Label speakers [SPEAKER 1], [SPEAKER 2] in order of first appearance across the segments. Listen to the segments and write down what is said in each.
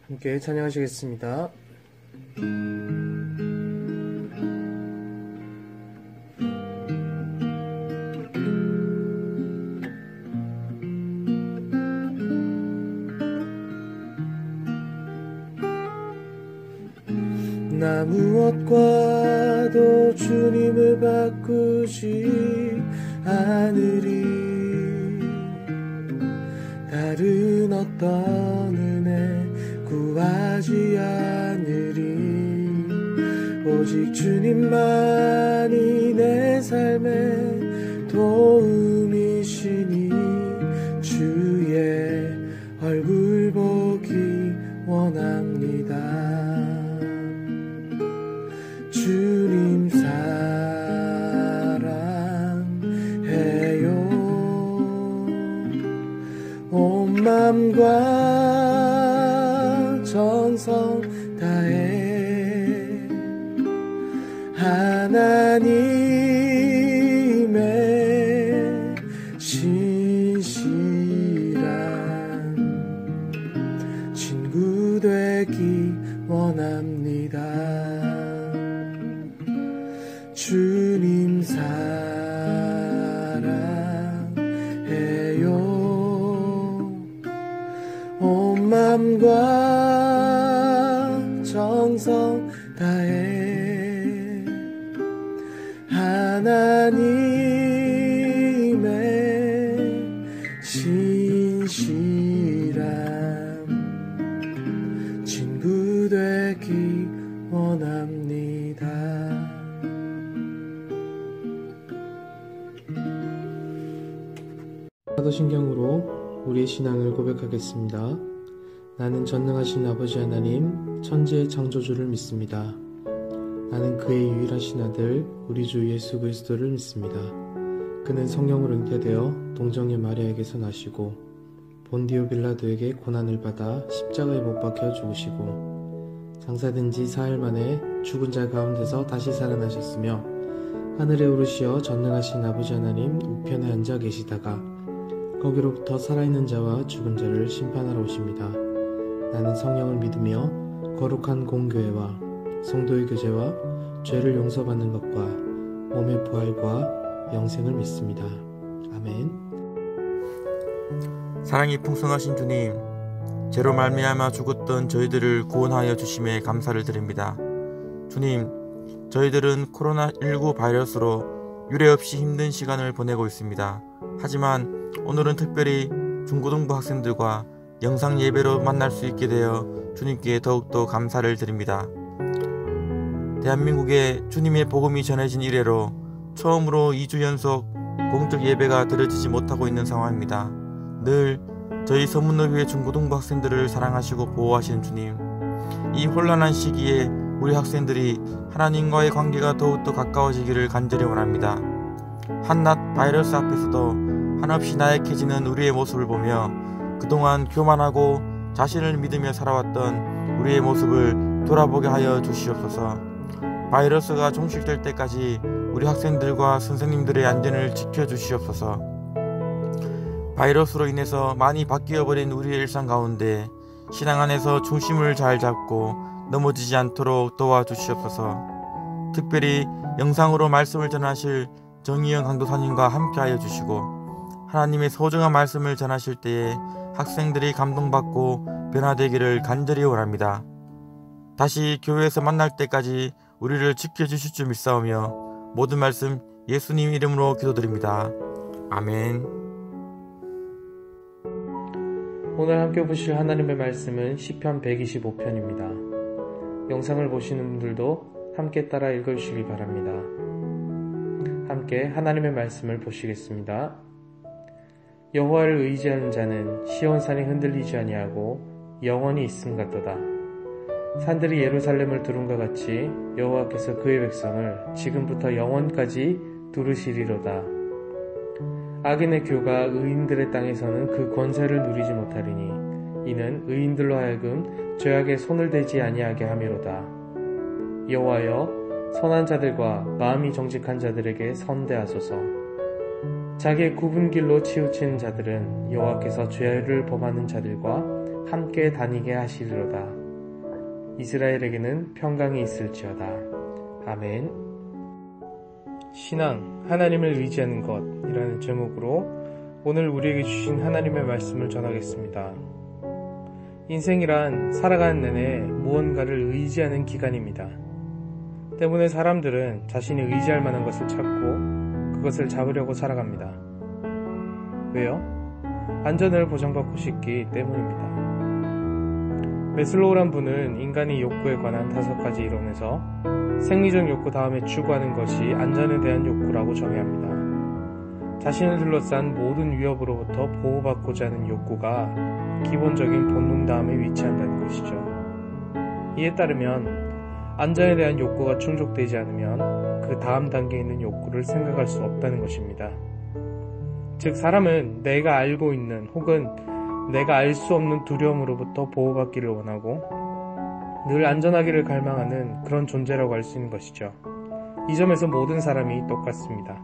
[SPEAKER 1] 함께 찬양하시겠습니다. 나 무엇과도 주님을 바꾸지 않으리. 다른 어떤 은혜 구하지 않으리. 오직 주님만이 내 삶의 도움이시니 주의 얼굴 보기 원합니다. 주님 사랑해요. 온 맘과 정성 다해 하나님의 신실한 친구 되기 원합니다. 주님 사랑해요. 온 맘과 정성 다해 하나님의 신실한 친구 되기 원합니다. 사도신경으로 우리의 신앙을 고백하겠습니다. 나는 전능하신 아버지 하나님, 천지의 창조주를 믿습니다. 나는 그의 유일하신 아들, 우리 주 예수 그리스도를 믿습니다. 그는 성령으로 잉태되어 동정의 마리아에게서 나시고 본디오 빌라도에게 고난을 받아 십자가에 못 박혀 죽으시고 장사된 지 4일 만에 죽은 자 가운데서 다시 살아나셨으며 하늘에 오르시어 전능하신 아버지 하나님 우편에 앉아 계시다가 거기로부터 살아있는 자와 죽은 자를 심판하러 오십니다. 나는 성령을 믿으며 거룩한 공교회와 성도의 교제와 죄를 용서받는 것과 몸의 부활과 영생을 믿습니다. 아멘.
[SPEAKER 2] 사랑이 풍성하신 주님, 죄로 말미암아 죽었던 저희들을 구원하여 주심에 감사를 드립니다. 주님, 저희들은 코로나19 바이러스로 유례없이 힘든 시간을 보내고 있습니다. 하지만 오늘은 특별히 중고등부 학생들과 영상 예배로 만날 수 있게 되어 주님께 더욱더 감사를 드립니다. 대한민국에 주님의 복음이 전해진 이래로 처음으로 2주 연속 공적 예배가 드려지지 못하고 있는 상황입니다. 늘 저희 서문로교회 중고등부 학생들을 사랑하시고 보호하시는 주님, 이 혼란한 시기에 우리 학생들이 하나님과의 관계가 더욱더 가까워지기를 간절히 원합니다. 한낱 바이러스 앞에서도 한없이 나약해지는 우리의 모습을 보며 그동안 교만하고 자신을 믿으며 살아왔던 우리의 모습을 돌아보게 하여 주시옵소서. 바이러스가 종식될 때까지 우리 학생들과 선생님들의 안전을 지켜주시옵소서. 바이러스로 인해서 많이 바뀌어버린 우리의 일상 가운데 신앙 안에서 중심을 잘 잡고 넘어지지 않도록 도와주시옵소서. 특별히 영상으로 말씀을 전하실 정의영 강도사님과 함께하여 주시고 하나님의 소중한 말씀을 전하실 때에 학생들이 감동받고 변화되기를 간절히 원합니다. 다시 교회에서 만날 때까지 우리를 지켜주실 줄 믿사오며 모든 말씀 예수님 이름으로 기도드립니다. 아멘.
[SPEAKER 1] 오늘 함께 보실 하나님의 말씀은 시편 125편입니다. 영상을 보시는 분들도 함께 따라 읽어주시기 바랍니다. 함께 하나님의 말씀을 보시겠습니다. 여호와를 의지하는 자는 시온산이 흔들리지 아니하고 영원히 있음 같도다. 산들이 예루살렘을 두른과 같이 여호와께서 그의 백성을 지금부터 영원까지 두르시리로다. 악인의 교가 의인들의 땅에서는 그 권세를 누리지 못하리니 이는 의인들로 하여금 죄악에 손을 대지 아니하게 함이로다. 여호와여, 선한 자들과 마음이 정직한 자들에게 선대하소서. 자기의 굽은 길로 치우치는 자들은 여호와께서 죄를 범하는 자들과 함께 다니게 하시리로다. 이스라엘에게는 평강이 있을지어다. 아멘. 신앙, 하나님을 의지하는 것이라는 제목으로 오늘 우리에게 주신 하나님의 말씀을 전하겠습니다. 인생이란 살아가는 내내 무언가를 의지하는 기간입니다. 때문에 사람들은 자신이 의지할 만한 것을 찾고 그것을 잡으려고 살아갑니다. 왜요? 안전을 보장받고 싶기 때문입니다. 메슬로우란 분은 인간의 욕구에 관한 5가지 이론에서 생리적 욕구 다음에 추구하는 것이 안전에 대한 욕구라고 정의합니다. 자신을 둘러싼 모든 위협으로부터 보호받고자 하는 욕구가 기본적인 본능 다음에 위치한다는 것이죠. 이에 따르면 안전에 대한 욕구가 충족되지 않으면 그 다음 단계에 있는 욕구를 생각할 수 없다는 것입니다. 즉 사람은 내가 알고 있는 혹은 내가 알 수 없는 두려움으로부터 보호받기를 원하고 늘 안전하기를 갈망하는 그런 존재라고 할 수 있는 것이죠. 이 점에서 모든 사람이 똑같습니다.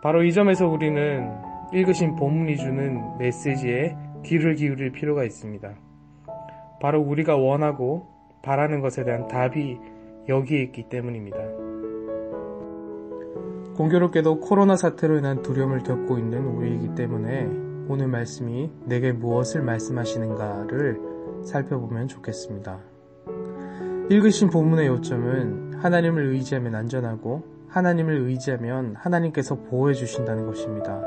[SPEAKER 1] 바로 이 점에서 우리는 읽으신 본문이 주는 메시지에 귀를 기울일 필요가 있습니다. 바로 우리가 원하고 바라는 것에 대한 답이 여기에 있기 때문입니다. 공교롭게도 코로나 사태로 인한 두려움을 겪고 있는 우리이기 때문에 오늘 말씀이 내게 무엇을 말씀하시는가를 살펴보면 좋겠습니다. 읽으신 본문의 요점은 하나님을 의지하면 안전하고 하나님을 의지하면 하나님께서 보호해 주신다는 것입니다.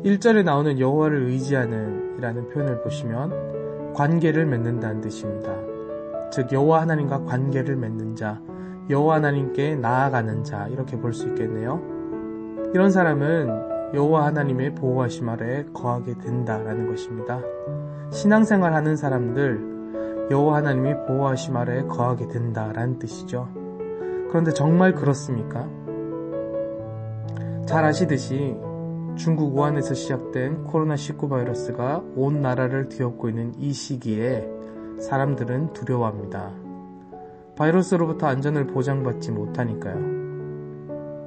[SPEAKER 1] 1절에 나오는 여호와를 의지하는 이라는 표현을 보시면 관계를 맺는다는 뜻입니다. 즉 여호와 하나님과 관계를 맺는 자, 여호와 하나님께 나아가는 자 이렇게 볼 수 있겠네요. 이런 사람은 여호와 하나님의 보호하심 아래에 거하게 된다라는 것입니다. 신앙생활 하는 사람들 여호와 하나님이 보호하심 아래에 거하게 된다라는 뜻이죠. 그런데 정말 그렇습니까? 잘 아시듯이 중국 우한에서 시작된 코로나19 바이러스가 온 나라를 뒤엎고 있는 이 시기에 사람들은 두려워합니다. 바이러스로부터 안전을 보장받지 못하니까요.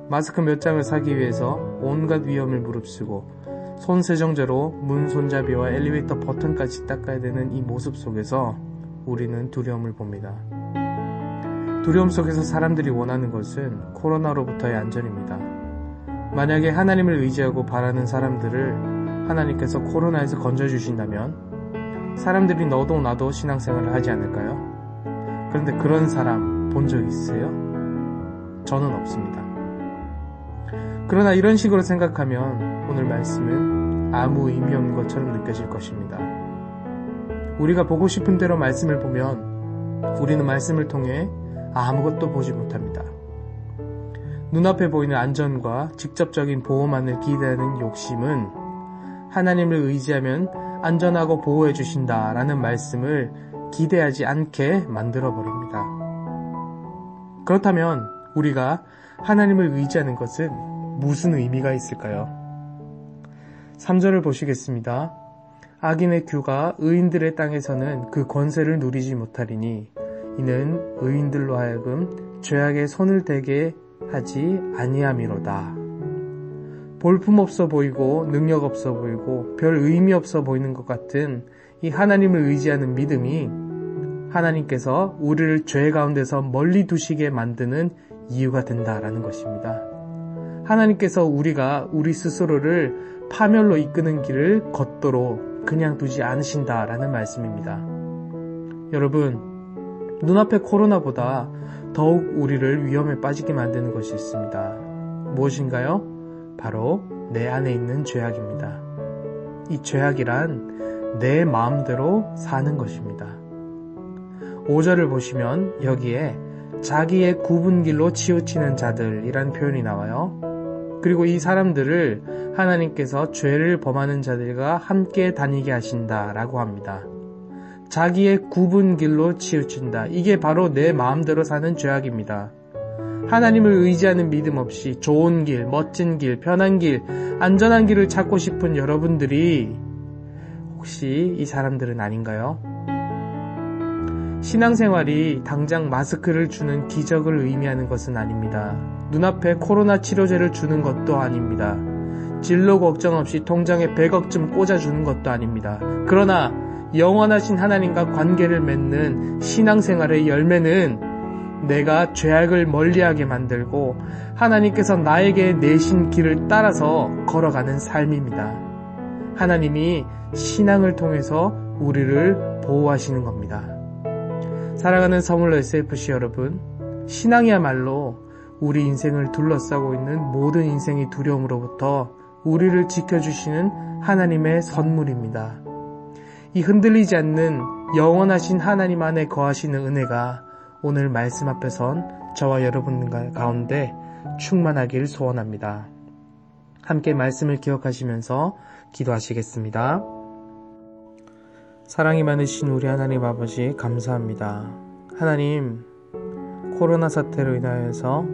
[SPEAKER 1] 마스크 몇 장을 사기 위해서 온갖 위험을 무릅쓰고 손세정제로 문 손잡이와 엘리베이터 버튼까지 닦아야 되는 이 모습 속에서 우리는 두려움을 봅니다. 두려움 속에서 사람들이 원하는 것은 코로나로부터의 안전입니다. 만약에 하나님을 의지하고 바라는 사람들을 하나님께서 코로나에서 건져주신다면 사람들이 너도 나도 신앙생활을 하지 않을까요? 그런데 그런 사람 본 적 있으세요? 저는 없습니다. 그러나 이런 식으로 생각하면 오늘 말씀은 아무 의미 없는 것처럼 느껴질 것입니다. 우리가 보고 싶은 대로 말씀을 보면 우리는 말씀을 통해 아무것도 보지 못합니다. 눈앞에 보이는 안전과 직접적인 보호만을 기대하는 욕심은 하나님을 의지하면 안전하고 보호해 주신다라는 말씀을 기대하지 않게 만들어버립니다. 그렇다면 우리가 하나님을 의지하는 것은 무슨 의미가 있을까요? 3절을 보시겠습니다. 악인의 규가 의인들의 땅에서는 그 권세를 누리지 못하리니 이는 의인들로 하여금 죄악에 손을 대게 하지 아니함이로다. 볼품없어 보이고 능력 없어 보이고 별 의미 없어 보이는 것 같은 이 하나님을 의지하는 믿음이 하나님께서 우리를 죄 가운데서 멀리 두시게 만드는 이유가 된다라는 것입니다. 하나님께서 우리가 우리 스스로를 파멸로 이끄는 길을 걷도록 그냥 두지 않으신다라는 말씀입니다. 여러분, 눈앞의 코로나보다 더욱 우리를 위험에 빠지게 만드는 것이 있습니다. 무엇인가요? 바로 내 안에 있는 죄악입니다. 이 죄악이란 내 마음대로 사는 것입니다. 5절을 보시면 여기에 자기의 굽은 길로 치우치는 자들이란 표현이 나와요. 그리고 이 사람들을 하나님께서 죄를 범하는 자들과 함께 다니게 하신다라고 합니다. 자기의 굽은 길로 치우친다. 이게 바로 내 마음대로 사는 죄악입니다. 하나님을 의지하는 믿음 없이 좋은 길, 멋진 길, 편한 길, 안전한 길을 찾고 싶은 여러분들이 혹시 이 사람들은 아닌가요? 신앙생활이 당장 마스크를 주는 기적을 의미하는 것은 아닙니다. 눈앞에 코로나 치료제를 주는 것도 아닙니다. 진로 걱정 없이 통장에 100억쯤 꽂아주는 것도 아닙니다. 그러나 영원하신 하나님과 관계를 맺는 신앙생활의 열매는 내가 죄악을 멀리하게 만들고 하나님께서 나에게 내신 길을 따라서 걸어가는 삶입니다. 하나님이 신앙을 통해서 우리를 보호하시는 겁니다. 사랑하는 서물러 SFC 여러분, 신앙이야말로 우리 인생을 둘러싸고 있는 모든 인생의 두려움으로부터 우리를 지켜주시는 하나님의 선물입니다. 이 흔들리지 않는 영원하신 하나님 안에 거하시는 은혜가 오늘 말씀 앞에 선 저와 여러분 가운데 충만하길 소원합니다. 함께 말씀을 기억하시면서 기도하시겠습니다. 사랑이 많으신 우리 하나님 아버지 감사합니다. 하나님, 코로나 사태로 인하여서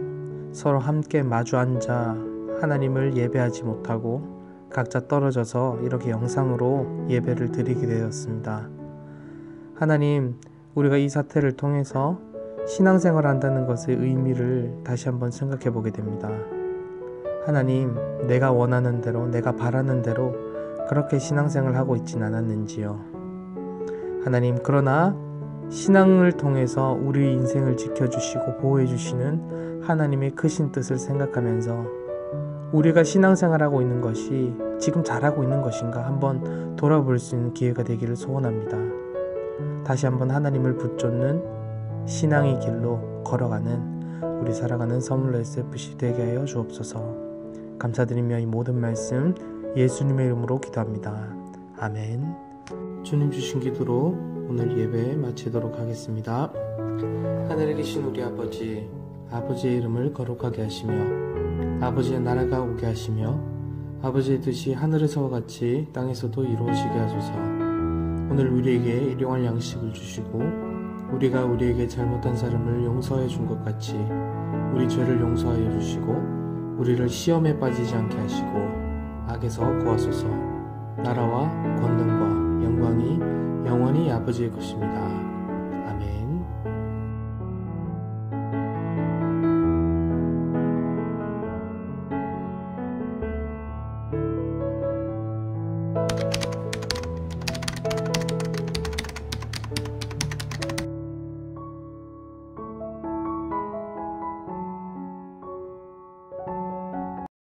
[SPEAKER 1] 서로 함께 마주 앉아 하나님을 예배하지 못하고 각자 떨어져서 이렇게 영상으로 예배를 드리게 되었습니다. 하나님, 우리가 이 사태를 통해서 신앙생활 한다는 것의 의미를 다시 한번 생각해 보게 됩니다. 하나님, 내가 원하는 대로, 내가 바라는 대로 그렇게 신앙생활을 하고 있진 않았는지요. 하나님, 그러나 신앙을 통해서 우리 인생을 지켜주시고 보호해주시는 하나님의 크신 뜻을 생각하면서 우리가 신앙생활하고 있는 것이 지금 잘하고 있는 것인가 한번 돌아볼 수 있는 기회가 되기를 소원합니다. 다시 한번 하나님을 붙잡는 신앙의 길로 걸어가는 우리 살아가는 서물러 SFC 되게 하여 주옵소서. 감사드리며 이 모든 말씀 예수님의 이름으로 기도합니다. 아멘. 주님 주신 기도로 오늘 예배 마치도록 하겠습니다. 하늘에 계신 우리 아버지, 아버지의 이름을 거룩하게 하시며 아버지의 나라가 오게 하시며 아버지의 뜻이 하늘에서와 같이 땅에서도 이루어지게 하소서. 오늘 우리에게 일용할 양식을 주시고 우리가 우리에게 잘못한 사람을 용서해 준 것 같이 우리 죄를 용서하여 주시고 우리를 시험에 빠지지 않게 하시고 악에서 구하소서. 나라와 권능과 영광이 영원히 아버지의 것입니다.